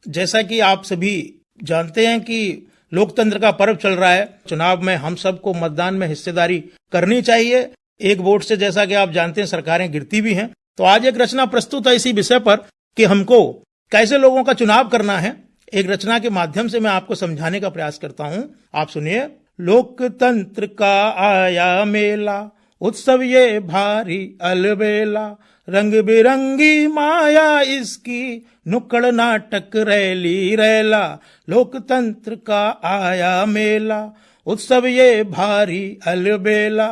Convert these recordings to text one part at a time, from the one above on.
जैसा कि आप सभी जानते हैं कि लोकतंत्र का पर्व चल रहा है। चुनाव में हम सबको मतदान में हिस्सेदारी करनी चाहिए। एक वोट से, जैसा कि आप जानते हैं, सरकारें गिरती भी हैं। तो आज एक रचना प्रस्तुत है इसी विषय पर कि हमको कैसे लोगों का चुनाव करना है। एक रचना के माध्यम से मैं आपको समझाने का प्रयास करता हूं। आप सुनिए। लोकतंत्र का आया मेला, उत्सव ये भारी अलबेला, रंग बिरंगी माया इसकी, नुक्कड़ नाटक रैली रैला। लोकतंत्र का आया मेला, उत्सव ये भारी अलबेला,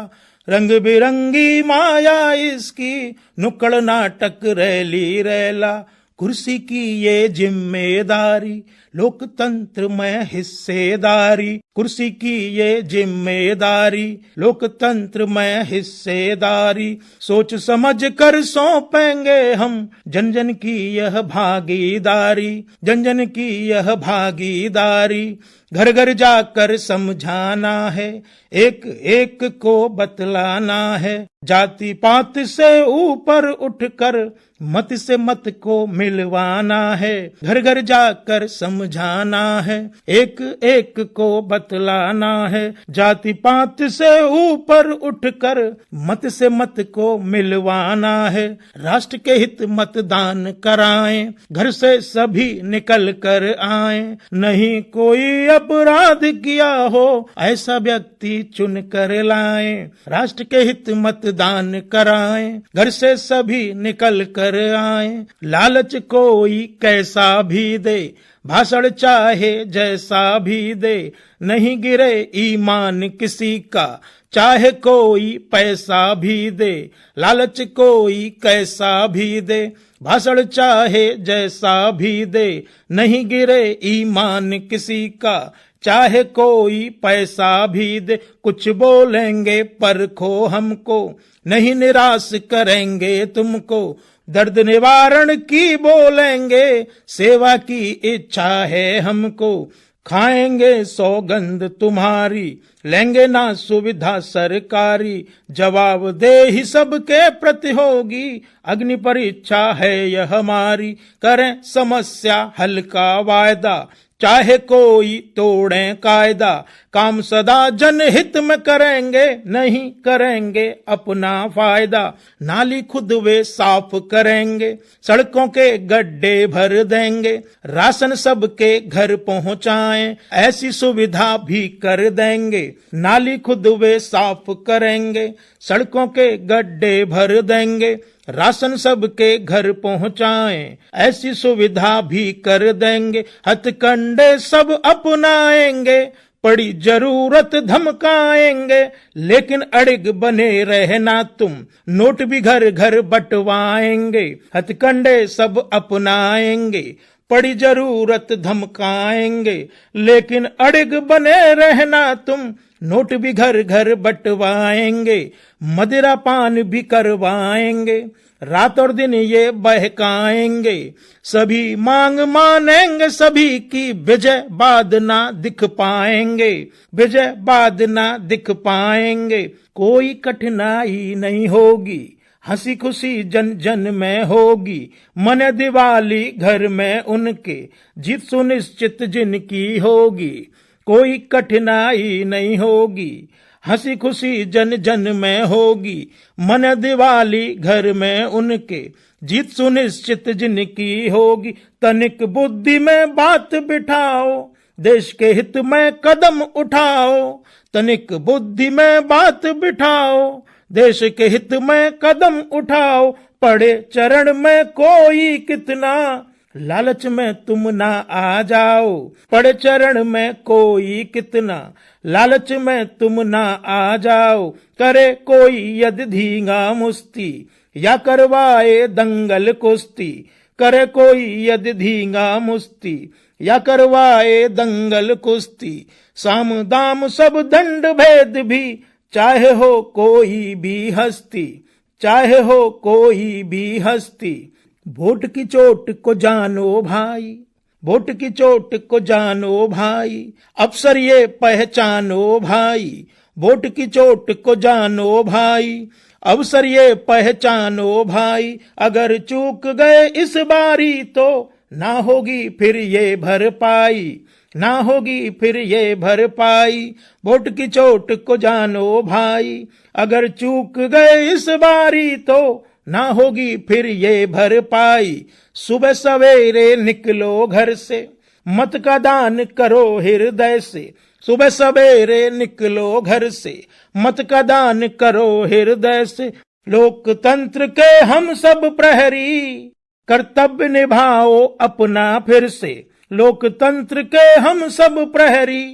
रंग बिरंगी माया इसकी, नुक्कड़ नाटक रैली रैला। कुर्सी की ये जिम्मेदारी, लोकतंत्र में हिस्सेदारी। कुर्सी की ये जिम्मेदारी, लोकतंत्र में हिस्सेदारी। सोच समझ कर सौंपेंगे हम जन जन की यह भागीदारी, जन जन की यह भागीदारी। घर घर जाकर समझाना है, एक एक को बतलाना है। जाति पात से ऊपर उठकर मत से मत को मिलवाना है। घर घर जाकर समझाना है, एक एक को बतलाना है। जाति पात से ऊपर उठकर मत से मत को मिलवाना है। राष्ट्र के हित मतदान कराएं, घर से सभी निकल कर आएं। नहीं कोई अपराध किया हो, ऐसा व्यक्ति चुन कर लाएं। राष्ट्र के हित मतदान कराएं, घर से सभी निकल कर आएं। लालच कोई कैसा भी दे, भाषण चाहे जैसा भी दे, नहीं गिरे ईमान किसी का, चाहे कोई पैसा भी दे। लालच कोई कैसा भी दे, भाषण चाहे जैसा भी दे, नहीं गिरे ईमान किसी का, चाहे कोई पैसा भी दे। कुछ बोलेंगे परखो हमको, नहीं निराश करेंगे तुमको। दर्द निवारण की बोलेंगे, सेवा की इच्छा है हमको। खाएंगे सौगंध तुम्हारी, लेंगे ना सुविधा सरकारी। जवाब दे ही सबके प्रति होगी, अग्नि परीक्षा है यह हमारी। करें समस्या हल का वायदा, चाहे कोई तोड़े कायदा। काम सदा जनहित में करेंगे, नहीं करेंगे अपना फायदा। नाली खुद वे साफ करेंगे, सड़कों के गड्ढे भर देंगे। राशन सबके घर पहुंचाएं, ऐसी सुविधा भी कर देंगे। नाली खुद वे साफ करेंगे, सड़कों के गड्ढे भर देंगे। राशन सबके घर पहुंचाएं, ऐसी सुविधा भी कर देंगे। हथकंडे सब अपनाएंगे, पड़ी जरूरत धमकाएंगे। लेकिन अड़िग बने रहना तुम, नोट भी घर घर बंटवाएंगे। हथकंडे सब अपनाएंगे, पड़ी जरूरत धमकाएंगे। लेकिन अड़िग बने रहना तुम, नोट भी घर घर बंटवाएंगे। मदिरा पान भी करवाएंगे, रात और दिन ये बहकाएंगे। सभी मांग मानेंगे, सभी की विजय बाद ना दिख पाएंगे। विजय बाद ना दिख पाएंगे। कोई कठिनाई नहीं होगी, हंसी खुशी जन जन में होगी। मन दिवाली घर में उनके, जीत सुनिश्चित जिनकी होगी। कोई कठिनाई नहीं होगी, हंसी खुशी जन जन में होगी। मन दिवाली घर में उनके, जीत सुनिश्चित जिनकी होगी। तनिक बुद्धि में बात बिठाओ, देश के हित में कदम उठाओ। तनिक बुद्धि में बात बिठाओ, देश के हित में कदम उठाओ। पड़े चरण में कोई कितना, लालच में तुम ना आ जाओ। पड़े चरण में कोई कितना, लालच में तुम ना आ जाओ। करे कोई यदि धींगा मुस्ती, या करवाए दंगल कुश्ती। करे कोई यदि धींगा मुस्ती, या करवाए दंगल कुश्ती। साम दाम सब दंड भेद भी, चाहे हो कोई भी हस्ती। चाहे हो कोई भी हस्ती। वोट की चोट को जानो भाई, वोट की चोट को जानो भाई। अफसर ये पहचानो भाई, वोट की चोट को जानो भाई। अवसर ये पहचानो भाई। अगर चूक गए इस बारी तो ना होगी फिर ये भरपाई, ना होगी फिर ये भरपाई। वोट की चोट को जानो भाई, अगर चूक गए इस बारी तो ना होगी फिर ये भरपाई। सुबह सवेरे निकलो घर से, मत का दान करो हृदय से। सुबह सवेरे निकलो घर से, मत का दान करो हृदय से। लोकतंत्र के हम सब प्रहरी, कर्तव्य निभाओ अपना फिर से। लोकतंत्र के हम सब प्रहरी,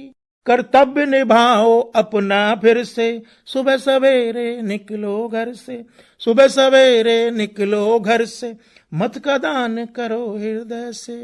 कर्तव्य निभाओ अपना फिर से। सुबह सवेरे निकलो घर से, सुबह सवेरे निकलो घर से, मत का दान करो हृदय से।